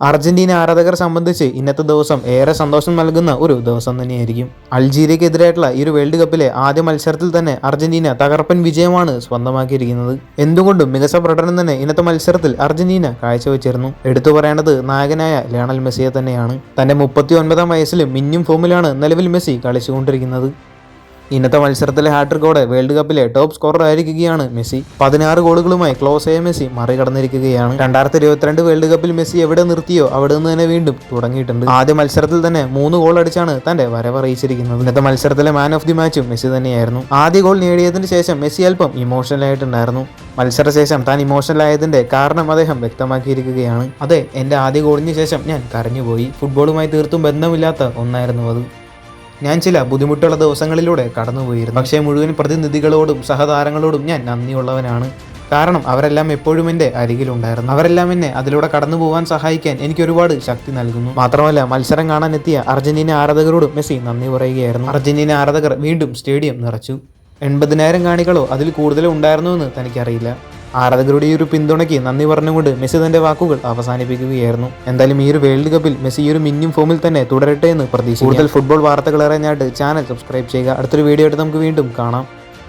Argentina ആരാധകരെ സംബന്ധിച്ച് ഇന്നത്തെ ദിവസം ഏറെ സന്തോഷം നൽകുന്ന ഒരു ദിവസം തന്നെയായിരിക്കും. അൾജീരിയക്കെതിരായിട്ടുള്ള ഈ ഒരു വേൾഡ് കപ്പിലെ ആദ്യ മത്സരത്തിൽ തന്നെ അർജന്റീന തകർപ്പൻ വിജയമാണ് സ്വന്തമാക്കിയിരിക്കുന്നത്. എന്തുകൊണ്ടും മികച്ച പ്രകടനം തന്നെ ഇന്നത്തെ മത്സരത്തിൽ അർജന്റീന കാഴ്ചവെച്ചിരുന്നു. എടുത്തു പറയേണ്ടത് നായകനായ ലയണൽ മെസ്സിയെ തന്നെയാണ്. തന്റെ 39-ാം വയസ്സിലും മിന്നും ഫോമിലാണ് നിലവിൽ മെസ്സി കളിച്ചുകൊണ്ടിരിക്കുന്നത്. ഇന്നത്തെ മത്സരത്തിലെ ഹാട്രിക്കോടെ വേൾഡ് കപ്പിലെ ടോപ്പ് സ്കോറർ ആയിരിക്കുകയാണ് മെസ്സി. 16 ഗോളുകളുമായി ക്ലോസായ മെസ്സി മറികടന്നിരിക്കുകയാണ്. 2022 വേൾഡ് കപ്പിൽ മെസ്സി എവിടെ നിർത്തിയോ അവിടെ നിന്ന് തന്നെ വീണ്ടും തുടങ്ങിയിട്ടുണ്ട്. ആദ്യ മത്സരത്തിൽ തന്നെ 3 ഗോൾ അടിച്ചാണ് തന്റെ വരവറിയിച്ചിരിക്കുന്നത്. ഇന്നത്തെ മത്സരത്തിലെ മാൻ ഓഫ് ദി മാച്ചും മെസ്സി തന്നെയായിരുന്നു. ആദ്യ ഗോൾ നേടിയതിനു ശേഷം മെസ്സി അല്പം ഇമോഷണൽ ആയിട്ടുണ്ടായിരുന്നു. മത്സരശേഷം താൻ ഇമോഷണൽ ആയതിന്റെ കാരണം അദ്ദേഹം വ്യക്തമാക്കിയിരിക്കുകയാണ്. അതെ, എന്റെ ആദ്യ ഗോളിന് ശേഷം ഞാൻ കരഞ്ഞുപോയി. ഫുട്ബോളുമായി തീർത്തും ബന്ധമില്ലാത്ത ഒന്നായിരുന്നു അത്. ഞാൻ ചില ബുദ്ധിമുട്ടുള്ള ദിവസങ്ങളിലൂടെ കടന്നുപോയിരുന്നു. പക്ഷേ മുഴുവൻ പ്രതിനിധികളോടും സഹതാരങ്ങളോടും ഞാൻ നന്ദിയുള്ളവനാണ്. കാരണം അവരെല്ലാം എപ്പോഴും എൻ്റെ അരികിലുണ്ടായിരുന്നു. അവരെല്ലാം എന്നെ അതിലൂടെ കടന്നു പോകാൻ സഹായിക്കാൻ എനിക്ക് ഒരുപാട് ശക്തി നൽകുന്നു. മാത്രമല്ല, മത്സരം കാണാനെത്തിയ അർജന്റീന ആരാധകരോടും മെസ്സി നന്ദി പറയുകയായിരുന്നു. അർജന്റീന ആരാധകർ വീണ്ടും സ്റ്റേഡിയം നിറച്ചു. 80,000 കാണികളോ അതിൽ കൂടുതലോ ഉണ്ടായിരുന്നുവെന്ന് തനിക്കറിയില്ല. ആരാധകരുടെ ഈ ഒരു പിന്തുണയ്ക്ക് നന്ദി പറഞ്ഞുകൊണ്ട് മെസ്സി തന്റെ വാക്കുകൾ അവസാനിപ്പിക്കുകയായിരുന്നു. എന്തായാലും ഈ ഒരു വേൾഡ് കപ്പിൽ മെസ്സി ഈ ഒരു മിന്നും ഫോമിൽ തന്നെ തുടരട്ടെ എന്ന് പ്രതീക്ഷിക്കുന്നു. കൂടുതൽ ഫുട്ബോൾ വാർത്തകൾ അറിയാനായിട്ട് ചാനൽ സബ്സ്ക്രൈബ് ചെയ്യുക. അടുത്തൊരു വീഡിയോ ആയിട്ട് നമുക്ക് വീണ്ടും കാണാം.